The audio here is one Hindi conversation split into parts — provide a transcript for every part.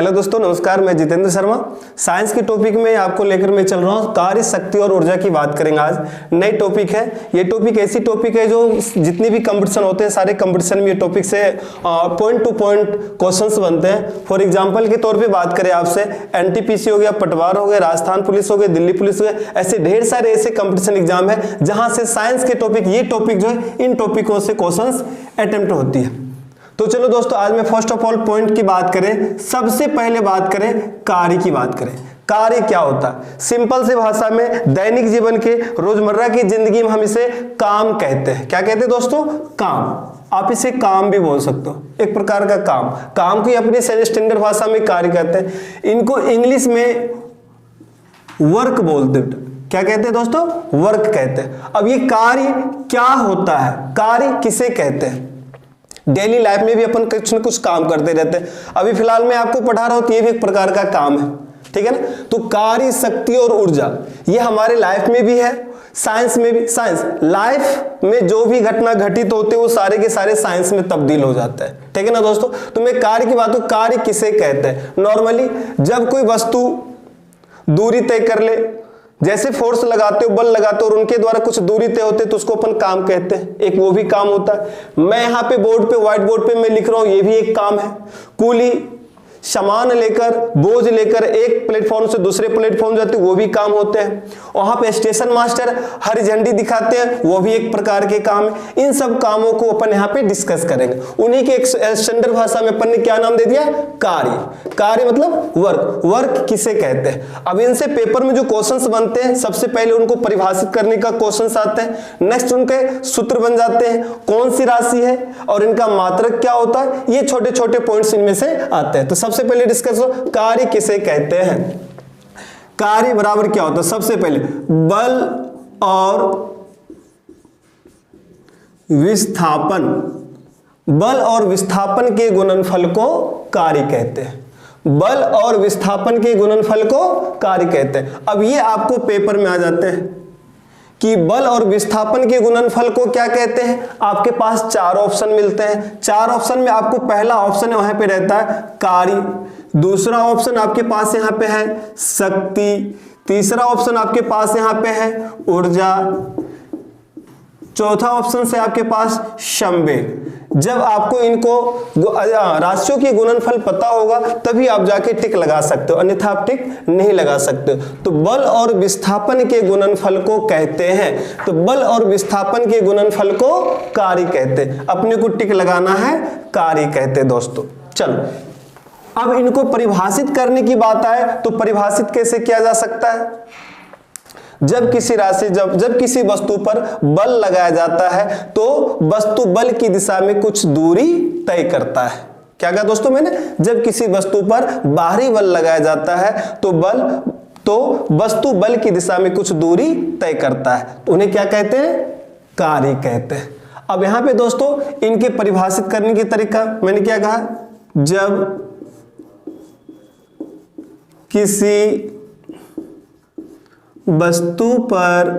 हेलो दोस्तों, नमस्कार। मैं जितेंद्र शर्मा। साइंस के टॉपिक में आपको लेकर मैं चल रहा हूँ। कार्य, शक्ति और ऊर्जा की बात करेंगे आज। नई टॉपिक है। ये टॉपिक ऐसी टॉपिक है जो जितने भी कंपटीशन होते हैं सारे कंपटीशन में ये टॉपिक से पॉइंट टू पॉइंट क्वेश्चंस बनते हैं। फॉर एग्जांपल के तौर पे बात करें आपसे, एनटीपीसी हो गया, पटवार हो गया, राजस्थान पुलिस हो गया, दिल्ली पुलिस हो गया, ऐसे ढेर सारे ऐसे कंपटीशन एग्जाम है जहां से साइंस के टॉपिक, ये टॉपिक जो है इन टॉपिकों से क्वेश्चंस अटेम्प्ट होती है। तो चलो दोस्तों, आज मैं फर्स्ट ऑफ ऑल पॉइंट की बात करें, सबसे पहले बात करें कार्य की बात करें। कार्य क्या होता है? सिंपल सी भाषा में दैनिक जीवन के रोजमर्रा की जिंदगी में हम इसे काम कहते हैं। क्या कहते हैं दोस्तों? काम। आप इसे काम भी बोल सकते हो, एक प्रकार का काम। काम को अपनी स्टैंडर्ड भाषा में कार्य कहते हैं। इनको इंग्लिश में वर्क बोलते हैं। क्या कहते हैं दोस्तों? वर्क कहते हैं। अब ये कार्य क्या होता है? कार्य किसे कहते हैं? डेली लाइफ में भी अपन कुछ न कुछ काम करते रहते हैं। अभी फिलहाल मैं आपको पढ़ा रहा हूं तो ये भी एक प्रकार का काम है, ठीक है ना। तो कार्य, शक्ति और ऊर्जा ये हमारे लाइफ में भी है, साइंस में भी। साइंस लाइफ में जो भी घटना घटित होते हैं वो सारे के सारे साइंस में तब्दील हो जाता है, ठीक है ना दोस्तों। तो मैं कार्य की बात करूं, कार्य किसे कहते हैं? नॉर्मली जब कोई वस्तु दूरी तय कर ले, जैसे फोर्स लगाते हो, बल लगाते हो और उनके द्वारा कुछ दूरी तय होते तो उसको अपन काम कहते हैं। एक वो भी काम होता है। मैं यहाँ पे बोर्ड पे, व्हाइट बोर्ड पे मैं लिख रहा हूँ, ये भी एक काम है। कूली सामान लेकर, बोझ लेकर एक प्लेटफॉर्म से दूसरे प्लेटफॉर्म जाते वो भी काम होते हैं। वहां पे स्टेशन मास्टर हरी झंडी दिखाते हैं, वो भी एक प्रकार के काम है। इन सब कामों को अपन यहाँ पे डिस्कस करेंगे। उन्हीं के एक स्टैंडर्ड भाषा में अपन ने क्या नाम दे दिया? कार्य। कार्य मतलब वर्क। वर्क किसे कहते हैं? अब इनसे पेपर में जो क्वेश्चंस बनते हैं, सबसे पहले उनको परिभाषित करने का क्वेश्चंस आते हैं। नेक्स्ट उनके सूत्र बन जाते हैं, कौन सी राशि है और इनका मात्रक क्या होता है, ये छोटे छोटे पॉइंट्स इनमें से आते हैं। तो सबसे पहले डिस्कस हो, कार्य किसे कहते हैं? कार्य बराबर क्या होता है? सबसे पहले बल और विस्थापन। बल और विस्थापन के गुणनफल को कार्य कहते हैं। बल और विस्थापन के गुणनफल को कार्य कहते हैं। अब ये आपको पेपर में आ जाते हैं कि बल और विस्थापन के गुणनफल को क्या कहते हैं। आपके पास चार ऑप्शन मिलते हैं। चार ऑप्शन में आपको पहला ऑप्शन वहां पे रहता है कार्य, दूसरा ऑप्शन आपके पास यहां पे है शक्ति, तीसरा ऑप्शन आपके पास यहां पे है ऊर्जा, चौथा ऑप्शन से आपके पास संवेग। जब आपको इनको राशियों के गुणनफल पता होगा तभी आप जाके टिक लगा सकते हो, अन्यथा आप टिक नहीं लगा सकते हो। तो बल और विस्थापन के गुणनफल को कहते हैं। तो बल और विस्थापन के गुणनफल को कार्य कहते हैं। अपने को टिक लगाना है, कार्य कहते हैं दोस्तों। चलो, अब इनको परिभाषित करने की बात आए तो परिभाषित कैसे किया जा सकता है? जब किसी राशि, जब किसी वस्तु पर बल लगाया जाता है तो वस्तु बल की दिशा में कुछ दूरी तय करता है। क्या कहा दोस्तों मैंने? जब किसी वस्तु पर बाहरी बल लगाया जाता है तो वस्तु बल की दिशा में कुछ दूरी तय करता है। तो उन्हें क्या कहते हैं? कार्य कहते हैं। अब यहां पे दोस्तों इनके परिभाषित करने की तरीका मैंने क्या कहा? जब किसी वस्तु पर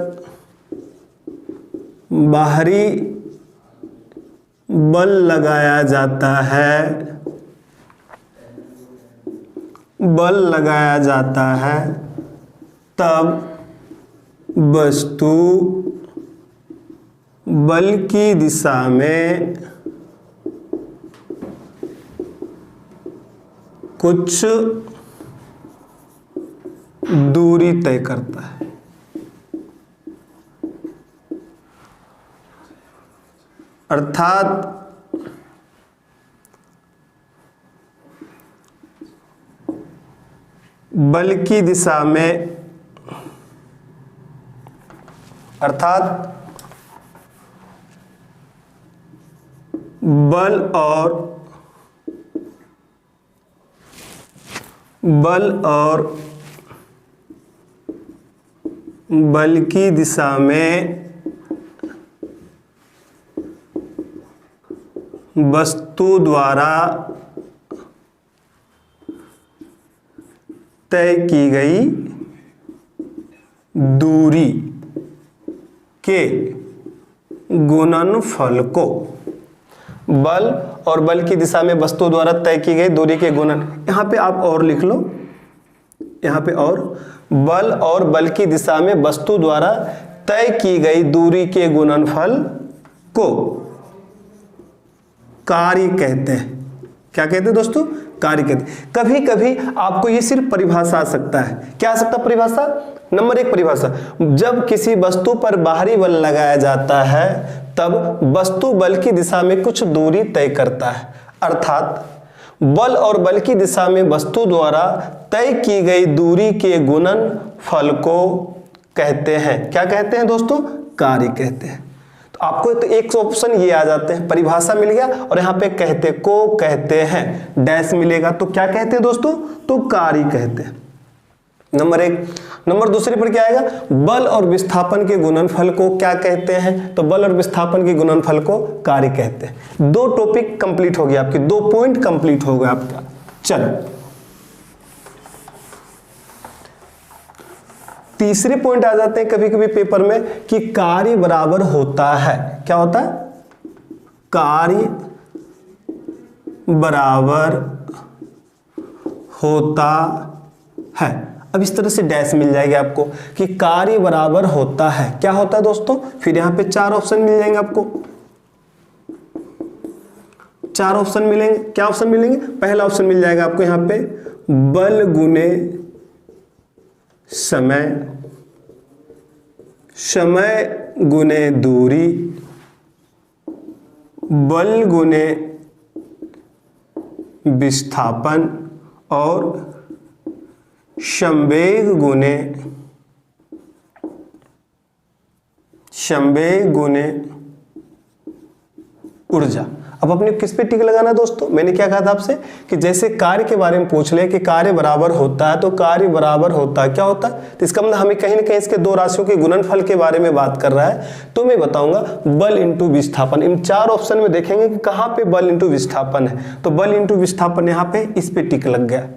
बाहरी बल लगाया जाता है, तब वस्तु बल की दिशा में कुछ दूरी तय करता है। अर्थात बल की दिशा में, बल की दिशा में वस्तु द्वारा तय की गई दूरी के गुणनफल को बल और बल की दिशा में वस्तु द्वारा तय की गई दूरी के गुणन, यहाँ पे आप और लिख लो, यहाँ पे और बल और बल की दिशा में वस्तु द्वारा तय की गई दूरी के गुणनफल को कार्य कहते हैं। क्या कहते हैं दोस्तों? कार्य कहते हैं। कभी कभी आपको ये सिर्फ परिभाषा आ सकता है। क्या आ सकता है परिभाषा? नंबर 1 परिभाषा, जब किसी वस्तु पर बाहरी बल लगाया जाता है तब वस्तु बल की दिशा में कुछ दूरी तय करता है, अर्थात बल और बल की दिशा में वस्तु द्वारा तय की गई दूरी के गुणनफल को कहते हैं। क्या कहते हैं दोस्तों? कार्य कहते हैं। तो आपको तो एक ऑप्शन ये आ जाते हैं, परिभाषा मिल गया और यहाँ पे कहते को कहते हैं डैश मिलेगा, तो क्या कहते हैं दोस्तों? तो कार्य कहते हैं। नंबर 1। नंबर दूसरे पर क्या आएगा? बल और विस्थापन के गुणनफल को क्या कहते हैं? तो बल और विस्थापन के गुणनफल को कार्य कहते हैं। 2 टॉपिक कंप्लीट हो गया आपके, 2 पॉइंट कंप्लीट हो गया आपका। चलो तीसरे पॉइंट आ जाते हैं कभी कभी पेपर में कि कार्य बराबर होता है। क्या होता है? कार्य बराबर होता है। अब इस तरह से डैश मिल जाएगी आपको कि कार्य बराबर होता है। क्या होता है दोस्तों? फिर यहां पे 4 ऑप्शन मिल जाएंगे आपको, 4 ऑप्शन मिलेंगे। क्या ऑप्शन मिलेंगे? पहला ऑप्शन मिल जाएगा आपको यहां पे बल गुने समय, समय गुने दूरी, बल गुने विस्थापन और संवेग गुने ऊर्जा। अब अपने किस पे टिक लगाना है दोस्तों? मैंने क्या कहा था आपसे कि जैसे कार्य के बारे में पूछ ले कि कार्य बराबर होता है, तो कार्य बराबर होता है क्या होता है? तो इसका मतलब हमें कहीं ना कहीं इसके 2 राशियों के गुणनफल के बारे में बात कर रहा है। तो मैं बताऊंगा बल इंटू विस्थापन। इन 4 ऑप्शन में देखेंगे कि कहां पे बल इंटू विस्थापन है, तो बल इंटू विस्थापन यहाँ पे इस पे टिक लग गया,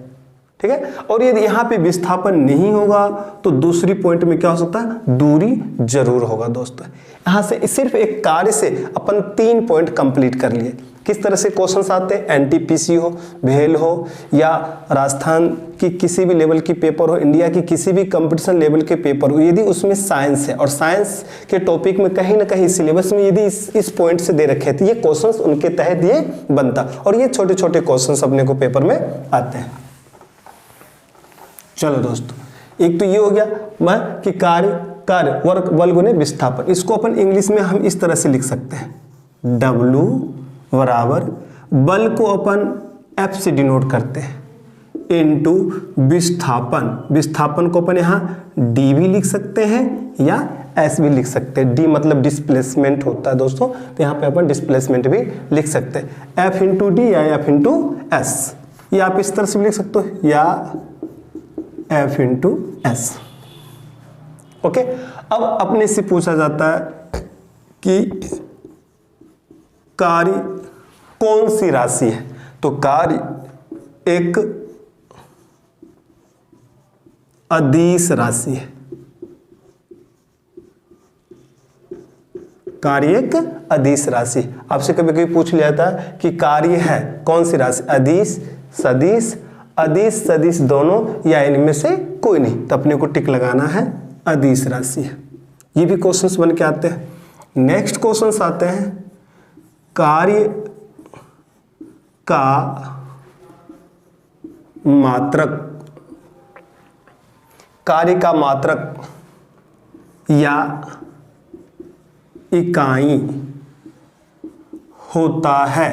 ठीक है। और यदि यहाँ पे विस्थापन नहीं होगा तो दूसरी पॉइंट में क्या हो सकता है? दूरी जरूर होगा दोस्तों। यहां से सिर्फ एक कार्य से अपन 3 पॉइंट कंप्लीट कर लिए। किस तरह से क्वेश्चंस आते हैं? एनटीपीसी हो, भेल हो, या राजस्थान की किसी भी लेवल की पेपर हो, इंडिया की किसी भी कंपटीशन लेवल के पेपर हो, यदि उसमें साइंस है और साइंस के टॉपिक में कहीं ना कहीं सिलेबस में यदि इस पॉइंट से दे रखे थे, ये क्वेश्चंस उनके तहत ये बनता, और ये छोटे छोटे क्वेश्चंस अपने को पेपर में आते हैं। चलो दोस्तों, एक तो ये हो गया कि कार्य वर्क बल गुने विस्थापन। इसको अपन इंग्लिश में हम इस तरह से लिख सकते हैं, W बराबर बल को अपन F से डिनोट करते हैं इनटू विस्थापन। विस्थापन को अपन यहाँ D भी लिख सकते हैं या S भी लिख सकते हैं। D मतलब डिस्प्लेसमेंट होता है दोस्तों, तो यहाँ पे अपन डिस्प्लेसमेंट भी लिख सकते हैं, F इंटू D या F इंटू S, या आप इस तरह से भी लिख सकते हो, या F इंटू S। ओके, अब अपने से पूछा जाता है कि कार्य कौन सी राशि है? तो कार्य एक अदिश राशि है। कार्य एक अदिश राशि। आपसे कभी कभी पूछ लिया था कि कार्य है कौन सी राशि? अदिश, सदिश, अदिश सदिश दोनों, या इनमें से कोई नहीं, तो अपने को टिक लगाना है अदिश राशि है। ये भी क्वेश्चंस बन के आते हैं। नेक्स्ट क्वेश्चंस आते हैं कार्य का मात्रक। कार्य का मात्रक या इकाई होता है।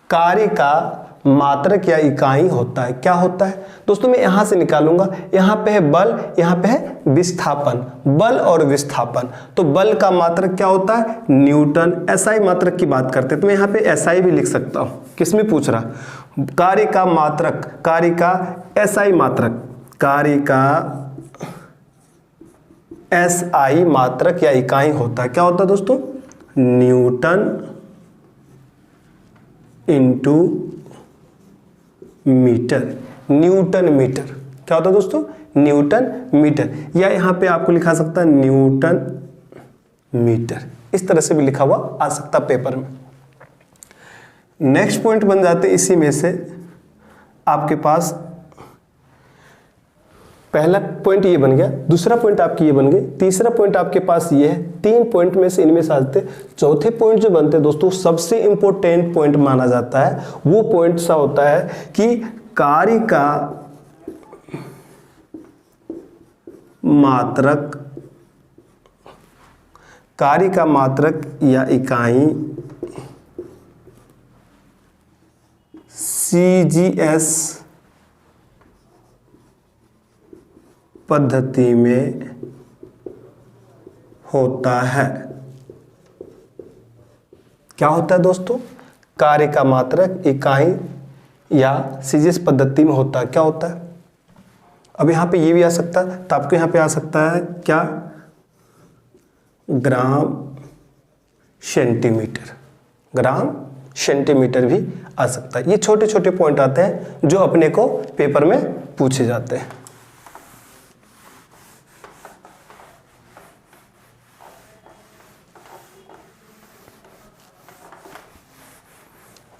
कार्य का मात्रक या इकाई होता है। क्या होता है दोस्तों? मैं यहां से निकालूंगा, यहां पे है बल, यहां पे है विस्थापन। बल और विस्थापन, तो बल का मात्रक क्या होता है? न्यूटन। एसआई मात्रक की बात करते हैं तो मैं यहां पे एसआई भी लिख सकता हूं। किसमें पूछ रहा? कार्य का मात्रक, कार्य का एसआई मात्रक, कार्य का एसआई मात्रक या इकाई होता है। क्या होता है दोस्तों? Newton into metre. Newton metre. क्या होता है दोस्तों? न्यूटन मीटर, या यहां पे आपको लिखा सकता है न्यूटन मीटर। इस तरह से भी लिखा हुआ आ सकता पेपर में। नेक्स्ट पॉइंट बन जाते इसी में से आपके पास, पहला पॉइंट ये बन गया, दूसरा पॉइंट आपकी ये बन गई, तीसरा पॉइंट आपके पास ये है। 3 पॉइंट में से इनमें से आते, चौथे पॉइंट जो बनते हैं दोस्तों सबसे इंपॉर्टेंट पॉइंट माना जाता है। वो पॉइंट सा होता है कि कार्य का मात्रक, कार्य का मात्रक या इकाई CGS पद्धति में होता है। क्या होता है दोस्तों? कार्य का मात्रक इकाई या CGS पद्धति में होता है। क्या होता है? अब यहां पे ये भी आ सकता है, तो आपको यहां पे आ सकता है क्या? ग्राम सेंटीमीटर, ग्राम सेंटीमीटर भी आ सकता है। ये छोटे छोटे पॉइंट आते हैं जो अपने को पेपर में पूछे जाते हैं।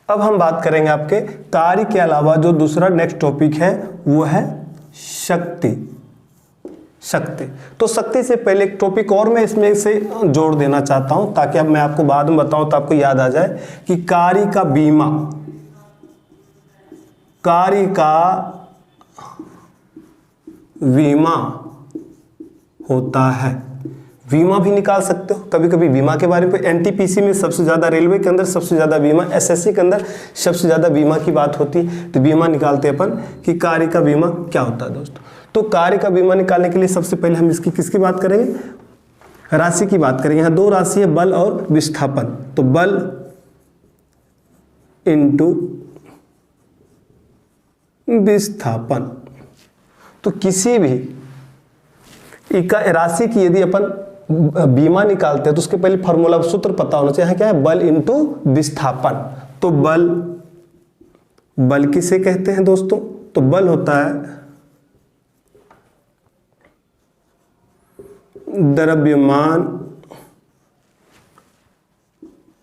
अब हम बात करेंगे आपके कार्य के अलावा जो दूसरा नेक्स्ट टॉपिक है वो है शक्ति। शक्ति, तो शक्ति से पहले एक टॉपिक और मैं इसमें से जोड़ देना चाहता हूं ताकि अब मैं आपको बाद में बताऊं तो आपको याद आ जाए कि कार्य का बीमा, कार्य का बीमा होता है। बीमा भी निकाल सकते हो कभी कभी। बीमा के बारे में NTPC में सबसे ज्यादा, रेलवे के अंदर सबसे ज्यादा बीमा, SSC के अंदर सबसे ज्यादा बीमा की बात होती है, तो बीमा निकालते हैं अपन कि कार्य का बीमा क्या होता है दोस्तों। तो कार्य का बीमा निकालने के लिए सबसे पहले हम इसकी किसकी बात करेंगे? राशि की बात करेंगे। यहाँ 2 राशि है, बल और विस्थापन। तो बल इंटू विस्थापन। तो किसी भी राशि की यदि अपन बीमा निकालते हैं तो उसके पहले फॉर्मूला सूत्र पता होना चाहिए। क्या है? बल इंटू विस्थापन। तो बल, बल किसे कहते हैं दोस्तों? तो बल होता है द्रव्यमान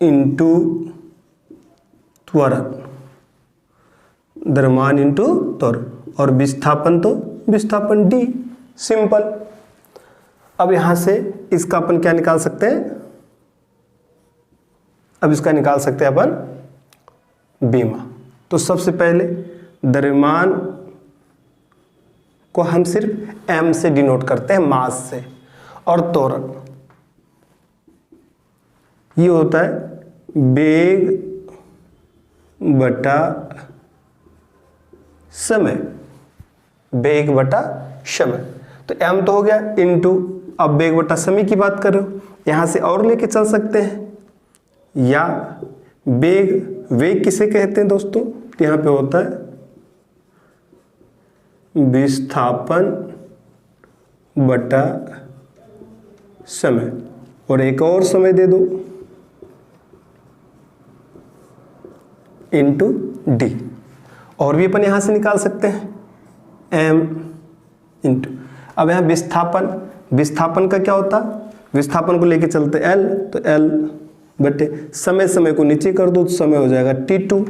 इंटू त्वरण, द्रव्यमान इंटू त्वरण। और विस्थापन, तो विस्थापन D, सिंपल। अब यहां से इसका अपन क्या निकाल सकते हैं? अब इसका निकाल सकते हैं अपन बीमा। तो सबसे पहले द्रव्यमान को हम सिर्फ M से डिनोट करते हैं, मास से, और त्वरण ये होता है वेग बटा समय, वेग बटा समय। तो M तो हो गया, इनटू अब वेग बटा समय की बात कर रहे हो, यहां से और लेके चल सकते हैं। या वेग, वेग किसे कहते हैं दोस्तों? तो यहां पे होता है विस्थापन बटा समय, और एक और समय दे दो इंटू D। और भी अपन यहां से निकाल सकते हैं M इंटू, अब यहां विस्थापन, विस्थापन का क्या होता? विस्थापन को लेके चलते L, तो L बटे समय, समय को नीचे कर दो तो समय हो जाएगा T2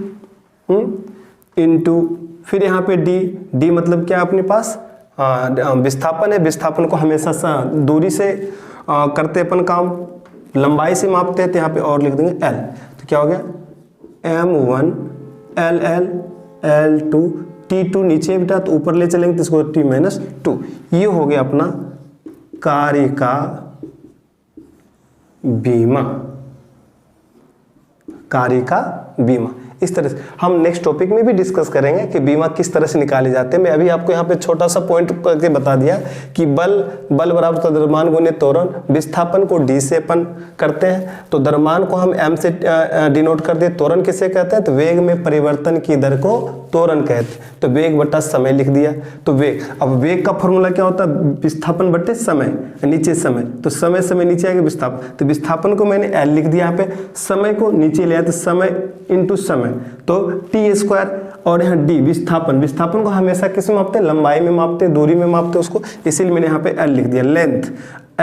इंटू, फिर यहाँ पे D, D मतलब क्या अपने पास विस्थापन है। विस्थापन को हमेशा दूरी से करते अपन काम, लंबाई से मापते हैं, तो यहाँ पे और लिख देंगे L। तो क्या हो गया? M1 LL L2 T2 नीचे बेटा, तो ऊपर ले चलेंगे तो इसको T-2। ये हो गया अपना कार्य का बीमा, कार्य का बीमा। इस तरह से हम नेक्स्ट टॉपिक में भी डिस्कस करेंगे कि बीमा किस तरह से निकाले जाते हैं। मैं अभी आपको यहाँ पे छोटा सा पॉइंट करके बता दिया कि बल, बल बराबर द्रव्यमान गुने त्वरण। विस्थापन को D से अपन करते हैं, तो द्रव्यमान को हम M से डिनोट कर दे। त्वरण किसे कहते हैं? तो वेग में परिवर्तन की दर को त्वरण कहते हैं। तो वेग बटा समय लिख दिया। तो वेग, अब वेग का फॉर्मूला क्या होता है? विस्थापन बटे समय, नीचे समय, तो समय, समय नीचे आएगा विस्थापन। तो विस्थापन को मैंने L लिख दिया यहाँ पे, समय को नीचे ले आया तो समय इंटू समय, तो T²। और यहाँ D विस्थापन, विस्थापन को हमेशा किस में मापते हैं? लंबाई में मापते हैं, दूरी में मापते हैं उसको, इसीलिए मैंने यहाँ पे L लिख दिया। लेंथ,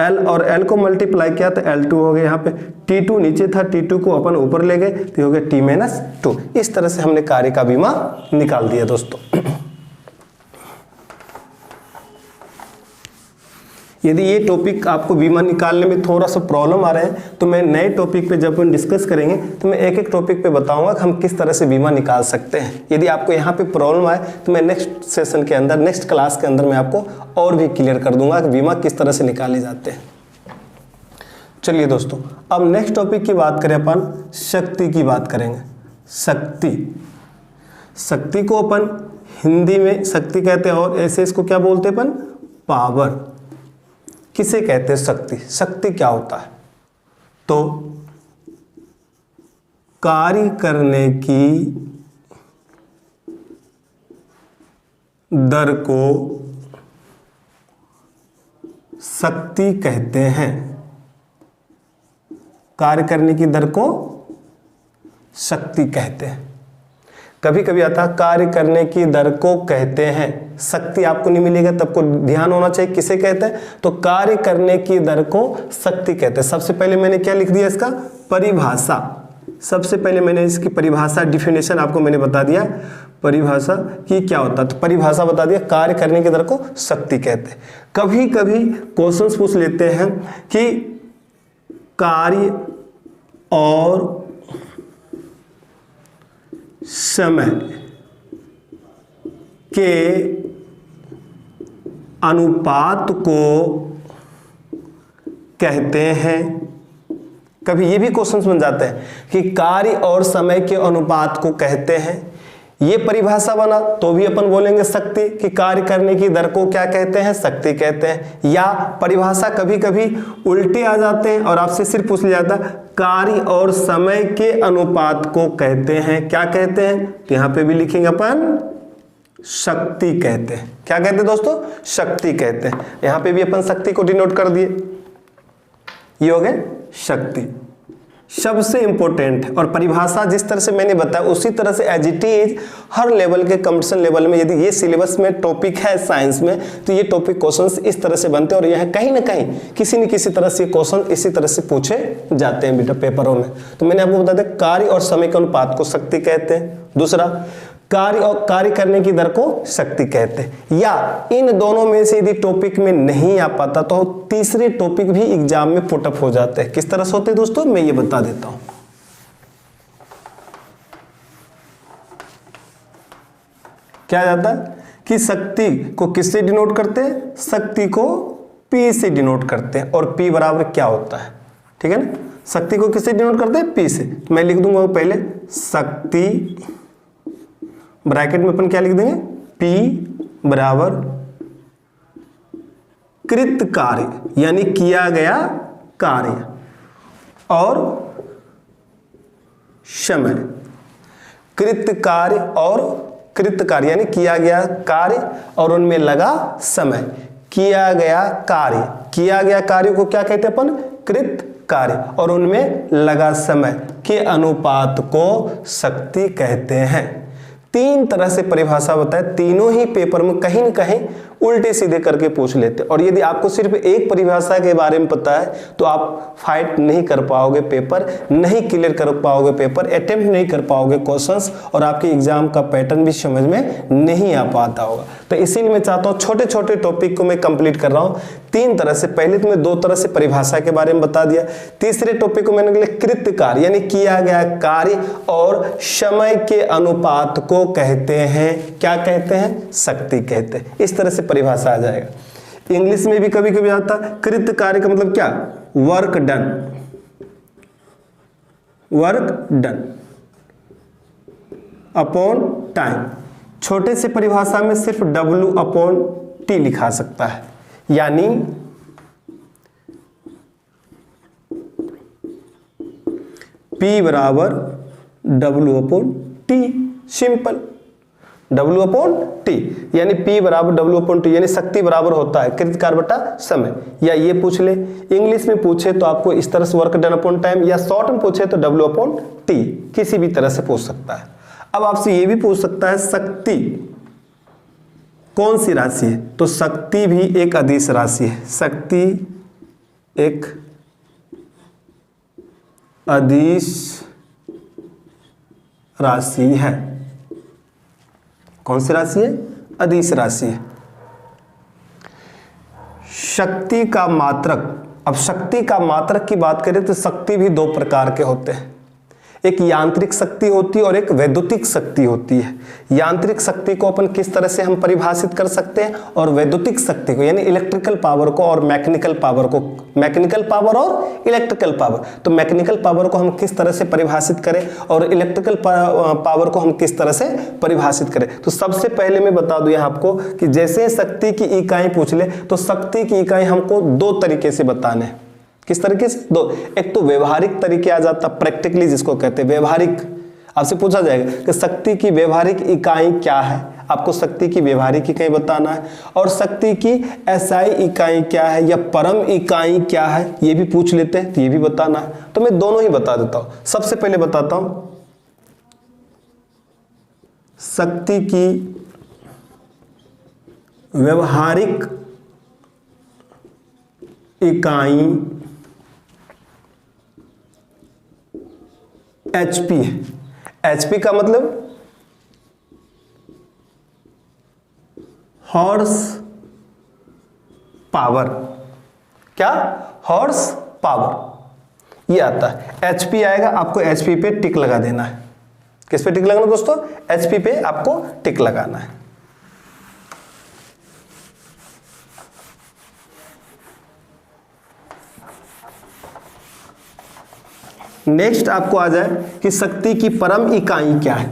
L और L को मल्टीप्लाई किया तो L2 हो गया। यहाँ पे T2 नीचे था, T2 को अपन ऊपर ले गए तो हो गया T-2। इस तरह से हमने कार्य का बीमा निकाल दिया दोस्तों। यदि ये टॉपिक आपको बीमा निकालने में थोड़ा सा प्रॉब्लम आ रहा है तो मैं नए टॉपिक पे जब हम डिस्कस करेंगे तो मैं एक एक टॉपिक पे बताऊंगा कि हम किस तरह से बीमा निकाल सकते हैं। यदि आपको यहाँ पे प्रॉब्लम आए तो मैं नेक्स्ट सेशन के अंदर, नेक्स्ट क्लास के अंदर मैं आपको और भी क्लियर कर दूंगा कि बीमा किस तरह से निकाले जाते हैं। चलिए दोस्तों, अब नेक्स्ट टॉपिक की बात करें, अपन शक्ति की बात करेंगे। शक्ति को अपन हिंदी में शक्ति कहते हैं और ऐसे इसको क्या बोलते हैं अपन, पावर। किसे कहते हैं शक्ति? शक्ति क्या होता है? तो कार्य करने की दर को शक्ति कहते हैं। कार्य करने की दर को शक्ति कहते हैं। कभी कभी आता है कार्य करने की दर को कहते हैं, शक्ति आपको नहीं मिलेगा, तब को ध्यान होना चाहिए किसे कहते हैं, तो कार्य करने की दर को शक्ति कहते हैं। सबसे पहले मैंने क्या लिख दिया, इसका परिभाषा। सबसे पहले मैंने इसकी परिभाषा, डिफिनेशन आपको मैंने बता दिया, परिभाषा की क्या होता है, तो परिभाषा बता दिया, कार्य करने की दर को शक्ति कहते हैं। कभी कभी क्वेश्चंस पूछ लेते हैं कि कार्य और समय के अनुपात को कहते हैं। कभी ये भी क्वेश्चंस बन जाते हैं कि कार्य और समय के अनुपात को कहते हैं। ये परिभाषा बना तो भी अपन बोलेंगे शक्ति, कि कार्य करने की दर को क्या कहते हैं, शक्ति कहते हैं। या परिभाषा कभी कभी उल्टे आ जाते हैं और आपसे सिर्फ पूछ लिया जाता कार्य और समय के अनुपात को कहते हैं, क्या कहते हैं, तो यहां पे भी लिखेंगे अपन शक्ति कहते हैं। क्या कहते हैं दोस्तों, शक्ति कहते हैं। यहां पे भी अपन शक्ति को डिनोट कर दिए, ये हो गए शक्ति। सबसे इंपॉर्टेंट है, और परिभाषा जिस तरह से मैंने बताया उसी तरह से एज इट इज हर लेवल के कंपटीशन लेवल में, यदि ये सिलेबस में टॉपिक है साइंस में, तो ये टॉपिक क्वेश्चंस इस तरह से बनते हैं और यह कहीं ना कहीं किसी न किसी तरह से क्वेश्चन इसी तरह से पूछे जाते हैं बेटा पेपरों में। तो मैंने आपको बता दिया कार्य और समय के अनुपात को शक्ति कहते हैं। दूसरा, कार्य और कार्य करने की दर को शक्ति कहते हैं। या इन दोनों में से यदि टॉपिक में नहीं आ पाता तो तीसरे टॉपिक भी एग्जाम में पुटअप हो जाते हैं। किस तरह से होते हैं दोस्तों, मैं ये बता देता हूं। क्या जाता है कि शक्ति को किससे डिनोट करते हैं, शक्ति को P से डिनोट करते हैं। और P बराबर क्या होता है, ठीक है ना, शक्ति को किससे डिनोट करते हैं, P से। मैं लिख दूंगा पहले शक्ति, ब्रैकेट में अपन क्या लिख देंगे, P बराबर कृत कार्य यानी किया गया कार्य और समय। कृत कार्य और कृत कार्य यानी किया गया कार्य और उनमें लगा समय। किया गया कार्य को क्या कहते हैं अपन, कृत कार्य, और उनमें लगा समय के अनुपात को शक्ति कहते हैं। तीन तरह से परिभाषा बताए, तीनों ही पेपर में कहीं न कहीं उल्टे सीधे करके पूछ लेते, और यदि आपको सिर्फ एक परिभाषा के बारे में पता है तो आप फाइट नहीं कर पाओगे, पेपर नहीं क्लियर कर पाओगे, पेपर अटेम्प्ट नहीं कर पाओगे क्वेश्चंस, और आपके एग्जाम का पैटर्न भी समझ में नहीं आ पाता होगा। तो इसीलिए मैं चाहता हूँ छोटे छोटे टॉपिक को मैं कंप्लीट कर रहा हूँ तीन तरह से। पहले तो मैं दो तरह से परिभाषा के बारे में बता दिया, तीसरे टॉपिक को मैंने कृत कार्य यानी किया गया कार्य और समय के अनुपात को कहते हैं, क्या कहते हैं, शक्ति कहते हैं। इस तरह से परिभाषा आ जाएगा। इंग्लिश में भी कभी कभी आता है कृत कार्य का मतलब क्या, वर्क डन अपॉन टाइम। छोटे से परिभाषा में सिर्फ W/T लिखा सकता है, यानी P बराबर W/T, सिंपल। W/T यानी P बराबर W/T यानी शक्ति बराबर होता है कृत कार्य बटा समय। या ये पूछ ले, इंग्लिश में पूछे तो आपको इस तरह से वर्क डन अपॉन टाइम, या शॉर्ट में पूछे तो W/T, किसी भी तरह से पूछ सकता है। अब आपसे ये भी पूछ सकता है शक्ति कौन सी राशि है, तो शक्ति भी एक अदिश राशि है। शक्ति एक अदिश राशि है। कौन सी राशि है? अदिश राशि है। शक्ति का मात्रक, अब शक्ति का मात्रक की बात करें तो शक्ति भी दो प्रकार के होते हैं, एक यांत्रिक शक्ति होती है और एक वैद्युतिक शक्ति होती है। यांत्रिक शक्ति को अपन किस तरह से हम परिभाषित कर सकते हैं, और वैद्युतिक शक्ति को यानी इलेक्ट्रिकल पावर को और मैकेनिकल पावर को, मैकेनिकल पावर और इलेक्ट्रिकल पावर, तो मैकेनिकल पावर को हम किस तरह से परिभाषित करें और इलेक्ट्रिकल पावर को हम किस तरह से परिभाषित करें। तो सबसे पहले मैं बता दूं यहाँ आपको कि जैसे शक्ति की इकाई पूछ ले तो शक्ति की इकाई हमको दो तरीके से बताने हैं। किस तरीके से? दो। एक तो व्यवहारिक तरीके आ जाता, प्रैक्टिकली जिसको कहते हैं व्यवहारिक। आपसे पूछा जाएगा कि शक्ति की व्यवहारिक इकाई क्या है, आपको शक्ति की व्यवहारिक इकाई बताना है, और शक्ति की एसआई इकाई क्या है या परम इकाई क्या है ये भी पूछ लेते हैं, तो ये भी बताना है। तो मैं दोनों ही बता देता हूं। सबसे पहले बताता हूं शक्ति की व्यवहारिक इकाई HP है। HP का मतलब हॉर्स पावर। क्या? हॉर्स पावर ये आता है। HP आएगा, आपको HP पे टिक लगा देना है। किस पे टिक लगाना दोस्तों? HP पे आपको टिक लगाना है। नेक्स्ट आपको आ जाए कि शक्ति की परम इकाई क्या है।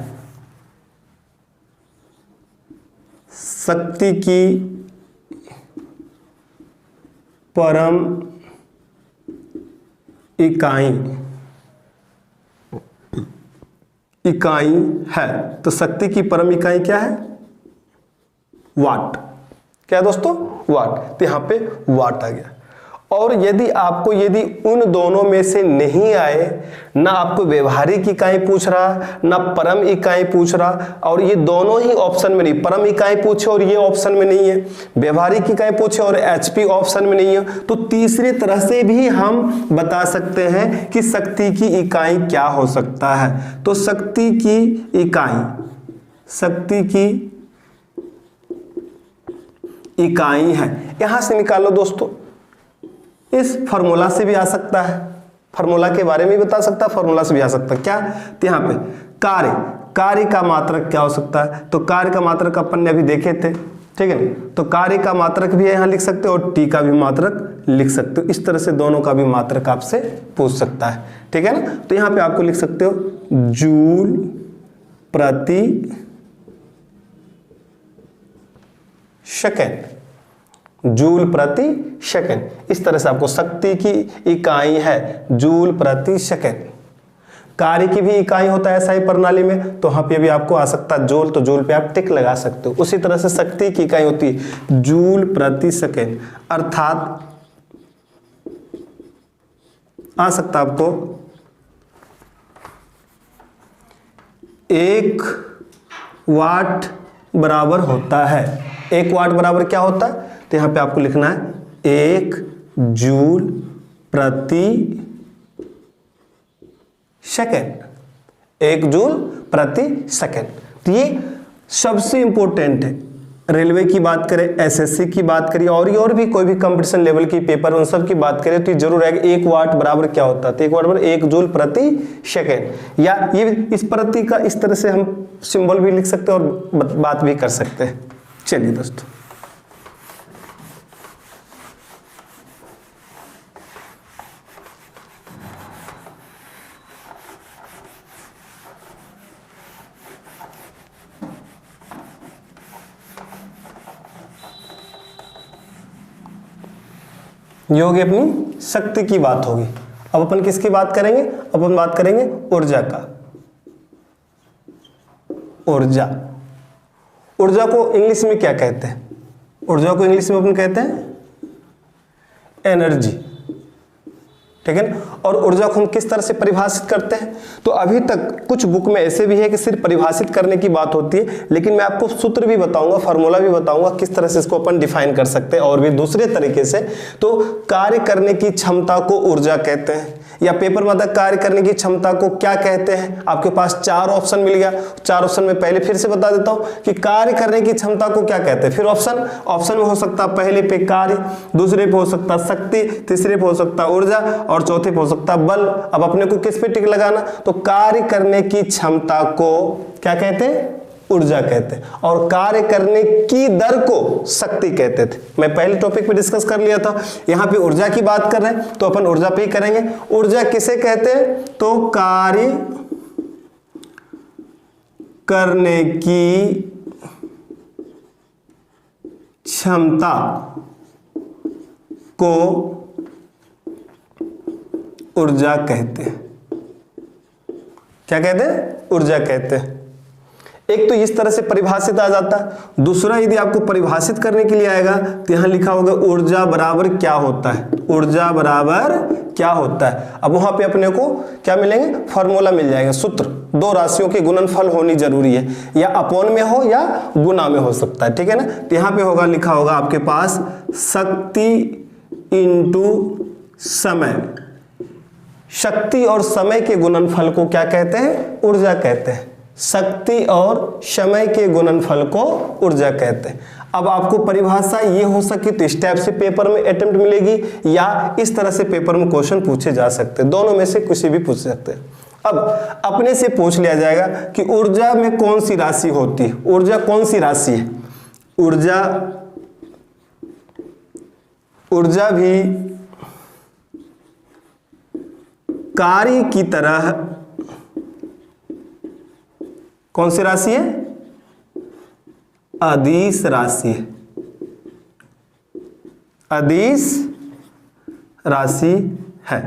शक्ति की परम इकाई है, तो शक्ति की परम इकाई क्या है? वाट। क्या है दोस्तों? वाट। तो यहां पे वाट आ गया। और यदि उन दोनों में से नहीं आए, ना आपको व्यवहारिक इकाई पूछ रहा ना परम इकाई पूछ रहा, और ये दोनों ही ऑप्शन में नहीं, परम इकाई पूछे और ये ऑप्शन में नहीं है, व्यवहारिक इकाई पूछे और HP ऑप्शन में नहीं है, तो तीसरी तरह से भी हम बता सकते हैं कि शक्ति की इकाई क्या हो सकता है। तो शक्ति की इकाई है, यहां से निकालो दोस्तों। इस फॉर्मूला से भी आ सकता है, फॉर्मूला के बारे में भी बता सकता है, फॉर्मूला से भी आ सकता है। क्या? तो यहाँ पे कार्य का मात्रक क्या हो सकता है? तो कार्य का मात्रक अपन ने अभी देखे थे, ठीक है ना। तो कार्य का मात्रक भी यहाँ लिख सकते हो और टी का भी मात्रक लिख सकते हो। इस तरह से दोनों का भी मात्रक आपसे पूछ सकता है, ठीक है ना। तो यहाँ पे आपको लिख सकते हो जूल प्रति सेकेंड, जूल प्रति सेकेंड। इस तरह से आपको शक्ति की इकाई है जूल प्रति सेकेंड। कार्य की भी इकाई होता है SI प्रणाली में, तो यहाँ पे भी आपको आ सकता है जूल, तो जूल पे आप टिक लगा सकते हो। उसी तरह से शक्ति की इकाई होती है जूल प्रति सेकेंड, अर्थात आ सकता आपको 1 वाट बराबर होता है। 1 वाट बराबर क्या होता है? तो यहां पे आपको लिखना है 1 जूल प्रति सेकेंड, 1 जूल प्रति सेकेंड। तो ये सबसे इंपॉर्टेंट है। रेलवे की बात करें, SSC की बात करिए, और भी कोई भी कंपटीशन लेवल की पेपर उन सब की बात करें तो जरूर है 1 वाट बराबर क्या होता है। तो 1 वाट बराबर 1 जूल प्रति सेकेंड, या ये इस प्रति का इस तरह से हम सिंबल भी लिख सकते हैं और बात भी कर सकते हैं। चलिए दोस्तों, ये होगी अपनी शक्ति की बात होगी। अब अपन किसकी बात करेंगे? अब अपन बात करेंगे ऊर्जा का। ऊर्जा को इंग्लिश में क्या कहते हैं? ऊर्जा को इंग्लिश में अपन कहते हैं एनर्जी, ठीक है ना। और ऊर्जा को हम किस तरह से परिभाषित करते हैं, तो अभी तक कुछ बुक में ऐसे भी है कि सिर्फ परिभाषित करने की बात होती है, लेकिन मैं आपको सूत्र भी बताऊंगा, फार्मूला भी बताऊंगा किस तरह से इसको अपन डिफाइन कर सकते हैं और भी दूसरे तरीके से। तो कार्य करने की क्षमता को ऊर्जा कहते हैं, या पेपर में कार्य करने की क्षमता को क्या कहते हैं। आपके पास 4 ऑप्शन मिल गया, 4 ऑप्शन में पहले फिर से बता देता हूं कि कार्य करने की क्षमता को क्या कहते हैं। फिर ऑप्शन में हो सकता पहले पे कार्य, दूसरे पे हो सकता शक्ति, तीसरे पे हो सकता ऊर्जा और चौथे पे हो सकता बल। अब अपने को किस पे टिक लगाना, तो कार्य करने की क्षमता को क्या कहते हैं, ऊर्जा कहते हैं, और कार्य करने की दर को शक्ति कहते थे। मैं पहले टॉपिक पे डिस्कस कर लिया था, यहां पे ऊर्जा की बात कर रहे हैं तो अपन ऊर्जा पे ही करेंगे। ऊर्जा किसे कहते हैं, तो कार्य करने की क्षमता को ऊर्जा कहते हैं। क्या कहते हैं, ऊर्जा कहते हैं। एक तो इस तरह से परिभाषित आ जाता है, दूसरा यदि आपको परिभाषित करने के लिए आएगा तो यहां लिखा होगा ऊर्जा बराबर क्या होता है, ऊर्जा बराबर क्या होता है। अब वहां पे अपने को क्या मिलेंगे, फॉर्मूला मिल जाएगा, सूत्र। 2 राशियों के गुणनफल होनी जरूरी है, या अपॉन में हो या गुना में हो सकता है, ठीक है ना। तो यहां पे होगा, लिखा होगा आपके पास शक्ति इंटू समय। शक्ति और समय के गुणनफल को क्या कहते हैं, ऊर्जा कहते हैं। शक्ति और समय के गुणनफल को ऊर्जा कहते हैं। अब आपको परिभाषा ये हो सके तो इस टाइप से पेपर में अटेम्प्ट मिलेगी, या इस तरह से पेपर में क्वेश्चन पूछे जा सकते हैं, दोनों में से किसी भी पूछ सकते हैं। अब अपने से पूछ लिया जाएगा कि ऊर्जा में कौन सी राशि होती है, ऊर्जा कौन सी राशि है। ऊर्जा भी कार्य की तरह कौन सी राशि है, अदिश राशि है, अदिश राशि है।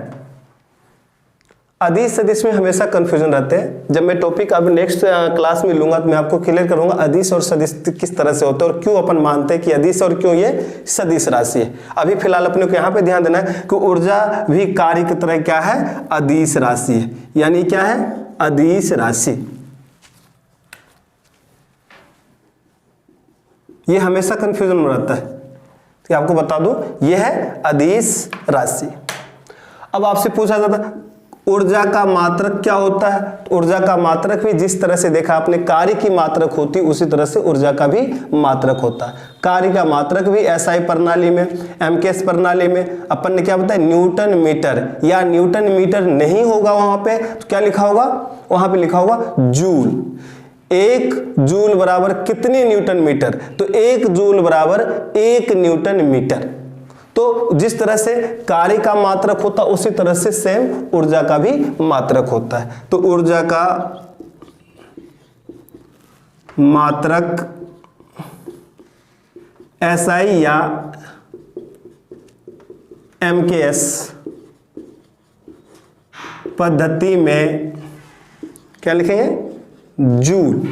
अदिश सदिश में हमेशा कंफ्यूजन रहते हैं। जब मैं टॉपिक अब नेक्स्ट क्लास में लूंगा तो मैं आपको क्लियर करूंगा अदिश और सदिश किस तरह से होते हैं और क्यों अपन मानते हैं कि अदिश और क्यों ये सदिश राशि है। अभी फिलहाल अपने को यहाँ पे ध्यान देना है कि ऊर्जा भी कार्य की तरह क्या है, अदिश राशि है, यानी क्या है, अदिश राशि। ये हमेशा कंफ्यूजन में रहता है, तो आपको बता दूं ये है अदिश राशि। अब आपसे पूछा जाता ऊर्जा का मात्रक क्या होता है, तो ऊर्जा का मात्रक भी जिस तरह से देखा आपने कार्य की मात्रक होती उसी तरह से ऊर्जा का भी मात्रक होता है। कार्य का मात्रक भी एसआई प्रणाली में, एमकेएस प्रणाली में अपन ने क्या बताया, न्यूटन मीटर, या न्यूटन मीटर नहीं होगा वहां पे तो क्या लिखा होगा, वहां पे लिखा होगा जूल। 1 जूल बराबर कितने न्यूटन मीटर, तो 1 जूल बराबर 1 न्यूटन मीटर। तो जिस तरह से कार्य का मात्रक होता उसी तरह से सेम ऊर्जा का भी मात्रक होता है। तो ऊर्जा का मात्रक एसआई या एमकेएस पद्धति में क्या लिखेंगे, जूल।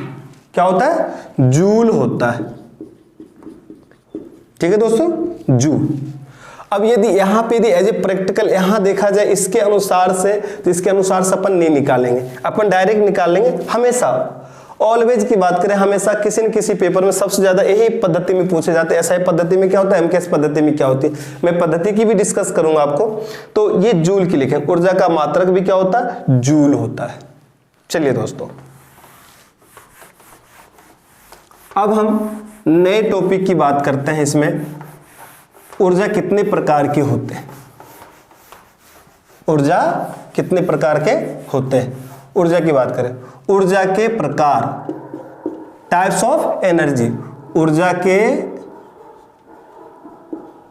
क्या होता है, जूल होता है, ठीक है दोस्तों, जूल। अब यदि यहां पे यदि एज ए प्रैक्टिकल यहां देखा जाए इसके अनुसार से, तो इसके अनुसार से अपन नहीं निकालेंगे, अपन डायरेक्ट निकाल लेंगे। हमेशा ऑलवेज की बात करें, हमेशा किसी न किसी पेपर में सबसे ज्यादा यही पद्धति में पूछे जाते हैं। एसआई पद्धति में क्या होता है, एमकेएस पद्धति में क्या होती है, मैं पद्धति की भी डिस्कस करूंगा आपको। तो ये जूल की लिखे, ऊर्जा का मात्रक भी क्या होता है, जूल होता है। चलिए दोस्तों, अब हम नए टॉपिक की बात करते हैं। इसमें ऊर्जा कितने प्रकार के होते हैं, ऊर्जा कितने प्रकार के होते हैं। ऊर्जा की बात करें, ऊर्जा के प्रकार, टाइप्स ऑफ एनर्जी, ऊर्जा के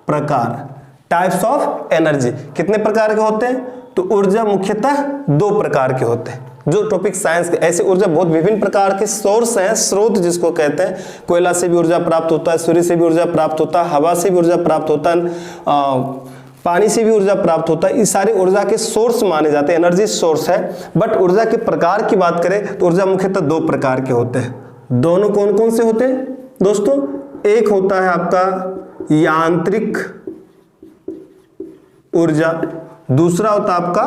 प्रकार, टाइप्स ऑफ एनर्जी कितने प्रकार के होते हैं, तो ऊर्जा मुख्यतः 2 प्रकार के होते हैं। जो टॉपिक साइंस के, ऐसे ऊर्जा बहुत विभिन्न प्रकार के सोर्स हैं, स्रोत जिसको कहते हैं। कोयला से भी ऊर्जा प्राप्त होता है, सूर्य से भी ऊर्जा प्राप्त होता है, हवा से भी ऊर्जा प्राप्त होता है, पानी से भी ऊर्जा प्राप्त होता है। ये सारे ऊर्जा के सोर्स माने जाते हैं, एनर्जी सोर्स है। बट ऊर्जा के प्रकार की बात करें तो ऊर्जा मुख्यतः 2 प्रकार के होते हैं। दोनों कौन कौन से होते हैं दोस्तों, एक होता है आपका यांत्रिक ऊर्जा दूसरा होता है आपका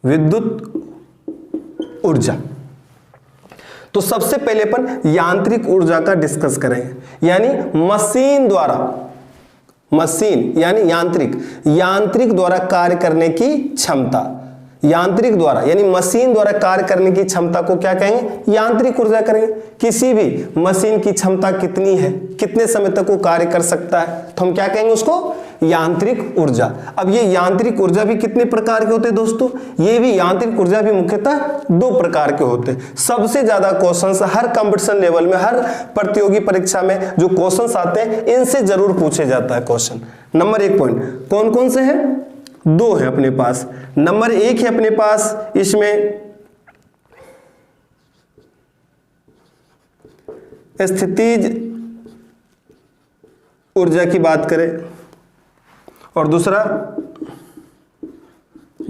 विद्युत ऊर्जा। तो सबसे पहले अपन यांत्रिक ऊर्जा का डिस्कस करेंगे, यानी मशीन द्वारा, मशीन यानी यांत्रिक द्वारा कार्य करने की क्षमता, यांत्रिक द्वारा यानी मशीन द्वारा कार्य करने की क्षमता को क्या कहेंगे, यांत्रिक ऊर्जा करेंगे। किसी भी मशीन की क्षमता कितनी है, कितने समय तक वो कार्य कर सकता है, तो हम क्या कहेंगे उसको, यांत्रिक ऊर्जा। अब ये यांत्रिक ऊर्जा भी कितने प्रकार के होते हैं दोस्तों, ये भी यांत्रिक ऊर्जा भी मुख्यतः 2 प्रकार के होते हैं। सबसे ज्यादा क्वेश्चंस हर कंपटीशन लेवल में, हर प्रतियोगी परीक्षा में जो क्वेश्चंस आते हैं इनसे जरूर पूछे जाता है क्वेश्चन। नंबर 1 पॉइंट कौन कौन से हैं, 2 है अपने पास। नंबर 1 है अपने पास इसमें स्थितिज ऊर्जा की बात करें, और दूसरा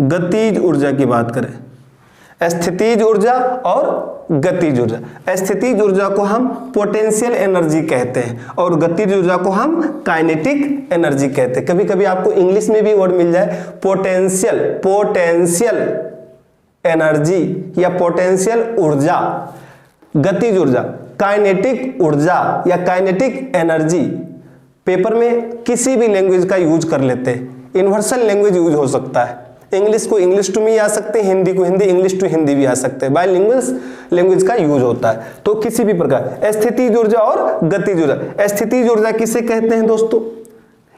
गतिज ऊर्जा की बात करें। स्थितिज ऊर्जा और गतिज ऊर्जा। स्थितिज ऊर्जा को हम पोटेंशियल एनर्जी कहते हैं और गतिज ऊर्जा को हम काइनेटिक एनर्जी कहते हैं। कभी कभी आपको इंग्लिश में भी वर्ड मिल जाए, पोटेंशियल एनर्जी या पोटेंशियल ऊर्जा, गतिज ऊर्जा, काइनेटिक ऊर्जा या काइनेटिक एनर्जी। पेपर में किसी भी लैंग्वेज का यूज कर लेते हैं, यूनिवर्सल लैंग्वेज यूज हो सकता है, इंग्लिश को इंग्लिश टू में आ सकते हैं, हिंदी को हिंदी, इंग्लिश टू हिंदी भी आ सकते हैं, बाइलिंगुअल लैंग्वेज का यूज होता है। तो किसी भी प्रकार स्थितिज ऊर्जा और गतिज ऊर्जा। स्थितिज ऊर्जा किसे कहते हैं दोस्तों,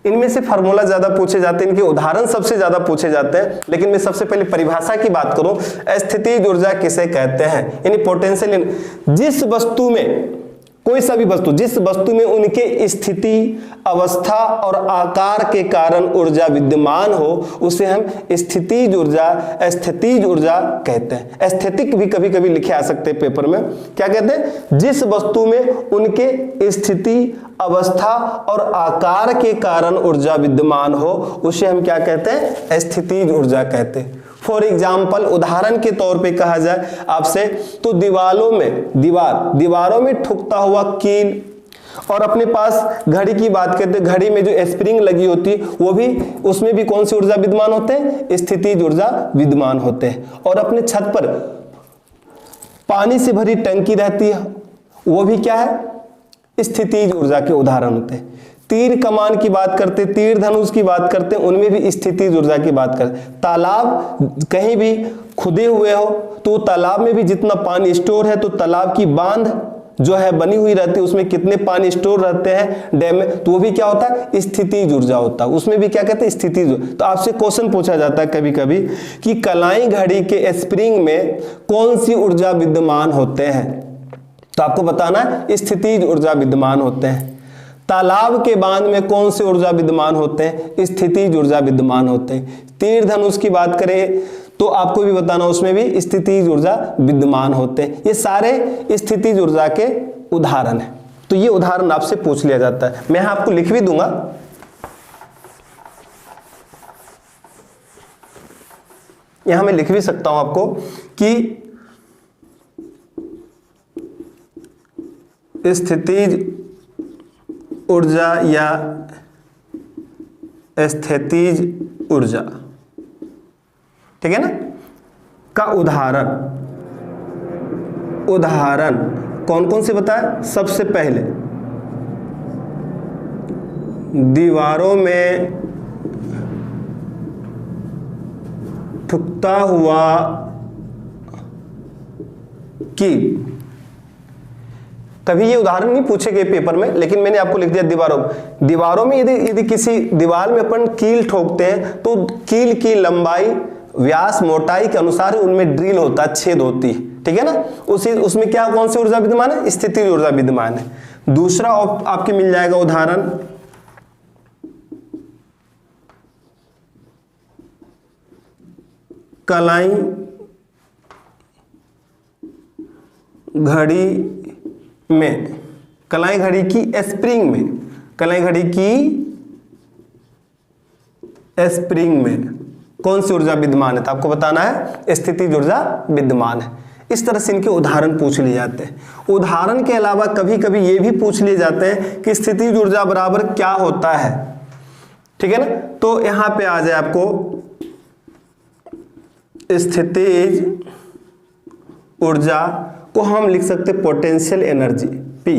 इनमें से फार्मूला ज्यादा पूछे जाते हैं, इनके उदाहरण सबसे ज्यादा पूछे जाते हैं, लेकिन मैं सबसे पहले परिभाषा की बात करूं, स्थितिज ऊर्जा किसे कहते हैं, यानी पोटेंशियल, जिस वस्तु में, कोई सा भी वस्तु, जिस वस्तु में उनके स्थिति, अवस्था और आकार के कारण ऊर्जा विद्यमान हो, उसे हम स्थितिज ऊर्जा, स्थितिज ऊर्जा कहते हैं। एस्थेटिक भी कभी कभी लिखे आ सकते हैं पेपर में, क्या कहते हैं, जिस वस्तु में उनके स्थिति, अवस्था और आकार के कारण ऊर्जा विद्यमान हो, उसे हम क्या कहते हैं, स्थितिज ऊर्जा कहते हैं। फॉर एग्जाम्पल, उदाहरण के तौर पे कहा जाए आपसे, तो दीवारों में ठुकता हुआ कील, और अपने पास घड़ी की बात करते हैं, घड़ी में जो स्प्रिंग लगी होती है वो भी, उसमें भी कौन सी ऊर्जा विद्यमान होते हैं, स्थितिज ऊर्जा विद्यमान होते हैं। और अपने छत पर पानी से भरी टंकी रहती है, वो भी क्या है, स्थितिज ऊर्जा के उदाहरण होते हैं। तीर कमान की बात करते, तीर धनुष की बात करते हैं, उनमें भी स्थितिज ऊर्जा की बात करते। तालाब कहीं भी खुदे हुए हो तो तालाब में भी जितना पानी स्टोर है, तो तालाब की बांध जो है बनी हुई रहती है, उसमें कितने पानी स्टोर रहते हैं डैम में, तो वो भी क्या होता है, स्थितिज ऊर्जा होता है, उसमें भी क्या कहते हैं, स्थितिज। तो आपसे क्वेश्चन पूछा जाता है कभी कभी कि कलाई घड़ी के स्प्रिंग में कौन सी ऊर्जा विद्यमान होते हैं, तो आपको बताना है स्थितिज ऊर्जा विद्यमान होते हैं। तालाब के बांध में कौन से ऊर्जा विद्यमान होते हैं, स्थितिज ऊर्जा विद्यमान होते हैं। तीर धनुष की बात करें तो आपको भी बताना, उसमें भी स्थितिज ऊर्जा विद्यमान होते हैं। ये सारे स्थितिज ऊर्जा के उदाहरण हैं। तो ये उदाहरण आपसे पूछ लिया जाता है, मैं आपको लिख भी दूंगा, यहां मैं लिख भी सकता हूं आपको कि स्थितिज ऊर्जा या स्थितिज ऊर्जा, ठीक है ना, का उदाहरण कौन कौन से बताया। सबसे पहले दीवारों में ठुकता हुआ कील, कभी ये उदाहरण नहीं पूछे गए पेपर में, लेकिन मैंने आपको लिख दिया दीवारों में यदि किसी दीवार में अपन कील ठोकते हैं तो कील की लंबाई, व्यास, मोटाई के अनुसार उनमें ड्रिल होता है, छेद होती है, ठीक है ना, उसमें क्या, कौन सी ऊर्जा विद्यमान है, स्थितिज ऊर्जा विद्यमान है। दूसरा आपके मिल जाएगा उदाहरण, कलाई घड़ी में, कलाई घड़ी की स्प्रिंग में, कलाई घड़ी की स्प्रिंग में कौन सी ऊर्जा विद्यमान है, तो आपको बताना है स्थितिज ऊर्जा विद्यमान है। इस तरह से इनके उदाहरण पूछ लिए जाते हैं। उदाहरण के अलावा कभी कभी ये भी पूछ लिए जाते हैं कि स्थितिज ऊर्जा बराबर क्या होता है, ठीक है ना। तो यहां पे आ जाए आपको स्थितिज ऊर्जा को हम लिख सकते पोटेंशियल एनर्जी P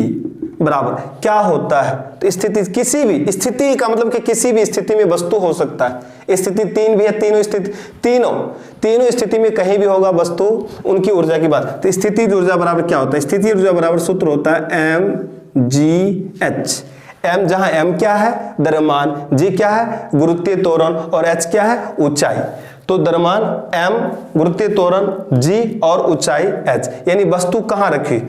बराबर क्या होता है। तो स्थिति, किसी भी स्थिति का मतलब कि किसी भी स्थिति में वस्तु हो सकता है। स्थिति तीन भी है, तीनों स्थिति, तीनों स्थिति में कहीं भी होगा वस्तु, उनकी ऊर्जा की बात। तो स्थिति ऊर्जा बराबर क्या होता है, स्थिति ऊर्जा बराबर सूत्र होता है mgh। m जहां m क्या है द्रव्यमान, g क्या है गुरुत्वीय त्वरण और h क्या है ऊंचाई। तो द्रव्यमान m, गुरुत्वीय त्वरण g और ऊंचाई h, यानी वस्तु कहां रखी।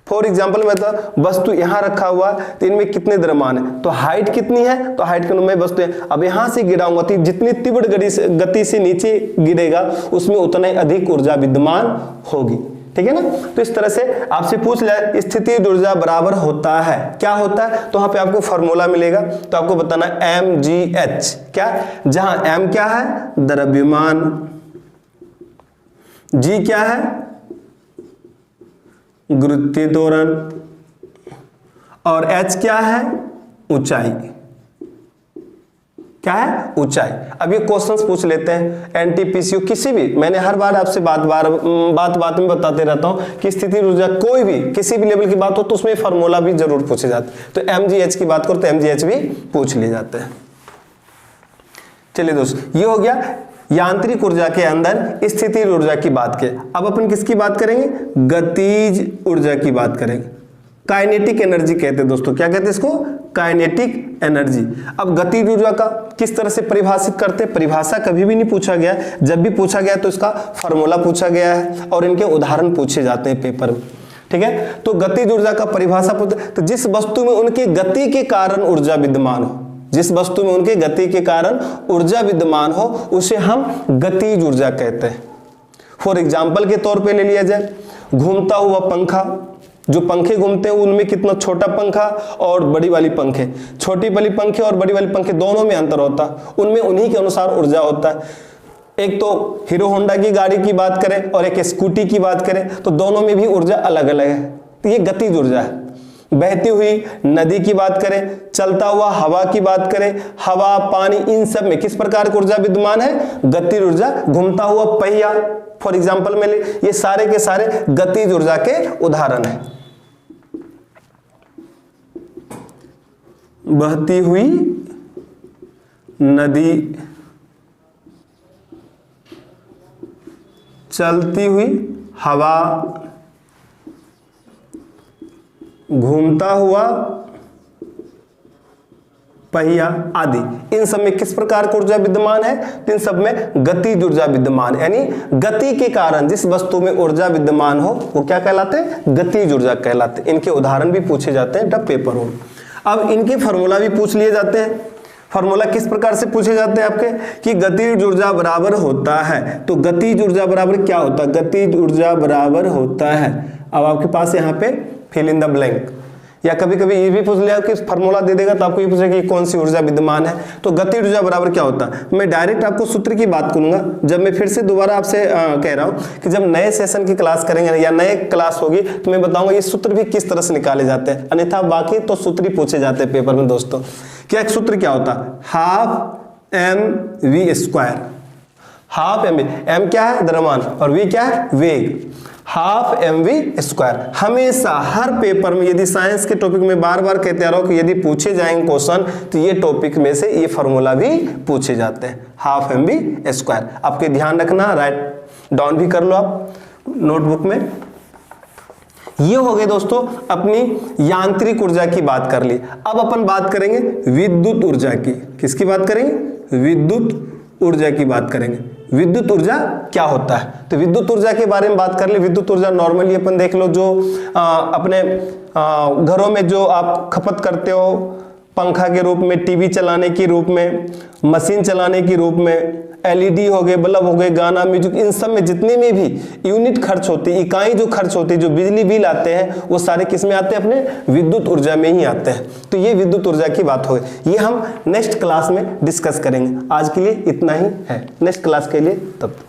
फॉर एग्जाम्पल में तो वस्तु यहां रखा हुआ, तो इनमें कितने द्रव्यमान है, तो हाइट कितनी है, तो हाइट के में वस्तु है। अब यहां से गिराऊंगा तो जितनी तीव्र गति से नीचे गिरेगा उसमें उतना ही अधिक ऊर्जा विद्यमान होगी, ठीक है ना। तो इस तरह से आपसे पूछ लिया स्थिति ऊर्जा बराबर होता है, क्या होता है, तो वहां पे आपको फॉर्मूला मिलेगा। तो आपको बताना mgh क्या, जहां m क्या है द्रव्यमान, g क्या है गुरुत्वीय त्वरण और h क्या है ऊंचाई, क्या है ऊंचाई। अब ये क्वेश्चंस पूछ लेते हैं एनटीपीसी किसी भी, मैंने हर बार आपसे बात में बताते रहता हूं कि स्थिति ऊर्जा कोई भी किसी भी लेवल की बात हो तो उसमें फार्मूला भी जरूर पूछे जाते हैं। तो mgh की बात करो तो mgh भी पूछ लिए जाते हैं। चलिए दोस्तों, ये हो गया यांत्रिक ऊर्जा के अंदर स्थिति ऊर्जा की बात के। अब अपन किसकी बात करेंगे, गतिज ऊर्जा की बात करेंगे। काइनेटिक एनर्जी कहते हैं दोस्तों, क्या कहते हैं इसको, काइनेटिक एनर्जी। अब गतिज ऊर्जा का किस तरह से परिभाषित करते हैं, परिभाषा कभी भी नहीं पूछा गया, जब भी पूछा गया तो इसका फॉर्मूला पूछा गया है और इनके उदाहरण पूछे जाते हैं पेपर में, ठीक है। तो गतिज ऊर्जा का परिभाषा तो जिस वस्तु में उनके गति के कारण ऊर्जा विद्यमान हो, जिस वस्तु में उनके गति के कारण ऊर्जा विद्यमान हो उसे हम गतिज ऊर्जा कहते हैं। फॉर एग्जाम्पल के तौर पे ले लिया जाए घूमता हुआ पंखा, जो पंखे घूमते हैं उनमें कितना छोटा पंखा और बड़ी वाली पंखे, छोटी वाली पंखे और बड़ी वाली पंखे दोनों में अंतर होता है, उनमें उन्हीं के अनुसार ऊर्जा होता है। एक तो हीरो होंडा की गाड़ी की बात करें और एक स्कूटी की बात करें तो दोनों में भी ऊर्जा अलग अलग है, तो ये गतिज ऊर्जा है। बहती हुई नदी की बात करें, चलता हुआ हवा की बात करें, हवा पानी इन सब में किस प्रकार की ऊर्जा विद्यमान है, गतिज ऊर्जा। घूमता हुआ पहिया फॉर एग्जांपल में ले, ये सारे के सारे गतिज ऊर्जा के उदाहरण हैं। बहती हुई नदी, चलती हुई हवा, घूमता हुआ पहिया आदि, इन सब में किस प्रकार की ऊर्जा विद्यमान है, तो इन सब में गतिज ऊर्जा विद्यमान है। यानी गति के कारण जिस वस्तु में ऊर्जा विद्यमान हो वो क्या कहलाते हैं, गतिज ऊर्जा कहलाते हैं। इनके उदाहरण भी पूछे जाते हैं टफ पेपर में। अब इनके फॉर्मूला भी पूछ लिए जाते हैं। फॉर्मूला किस प्रकार से पूछे जाते हैं आपके, कि गतिज ऊर्जा बराबर होता है, तो गतिज ऊर्जा बराबर क्या होता है, गतिज ऊर्जा बराबर होता है। अब आपके पास यहाँ पे फिल इन द ब्लैंक, या कभी कभी ये भी पूछ लिया कि फॉर्मूला दे देगा तो आपको ये पूछेगा कि कौन सी ऊर्जा विद्यमान है, तो गतिज ऊर्जा बराबर क्या होता है। मैं डायरेक्ट आपको सूत्र की बात करूंगा, जब मैं फिर से दोबारा आपसे कह रहा हूं कि जब नए सेशन की क्लास करेंगे या नए क्लास होगी तो मैं बताऊंगा ये सूत्र भी किस तरह से निकाले जाते हैं, अन्यथा बाकी तो सूत्र ही पूछे जाते हैं पेपर में दोस्तों। क्या एक सूत्र क्या होता है, हाफ mv²। हाफ m क्या है द्रव्यमान और v क्या है वेग, हाफ mv²। हमेशा हर पेपर में यदि साइंस के टॉपिक में बार बार कहते आ रहा हो कि यदि पूछे जाएंगे क्वेश्चन तो ये टॉपिक में से ये फॉर्मूला भी पूछे जाते हैं, हाफ mv²। आपके ध्यान रखना, राइट डाउन भी कर लो आप नोटबुक में। ये हो गए दोस्तों अपनी यांत्रिक ऊर्जा की बात कर ली। अब अपन बात करेंगे विद्युत ऊर्जा की। किसकी बात करेंगे, विद्युत ऊर्जा की बात करेंगे। विद्युत ऊर्जा क्या होता है, तो विद्युत ऊर्जा के बारे में बात कर ले। विद्युत ऊर्जा नॉर्मली अपन देख लो जो अपने घरों में जो आप खपत करते हो, पंखा के रूप में, टीवी चलाने के रूप में, मशीन चलाने के रूप में, एलईडी हो गए, बल्ब हो गए, गाना म्यूजिक, इन सब में जितने में भी यूनिट खर्च होती है, इकाई जो खर्च होती है, जो बिजली बिल आते हैं वो सारे किस में आते हैं, अपने विद्युत ऊर्जा में ही आते हैं। तो ये विद्युत ऊर्जा की बात हो गई, ये हम नेक्स्ट क्लास में डिस्कस करेंगे। आज के लिए इतना ही है, नेक्स्ट क्लास के लिए तब तक।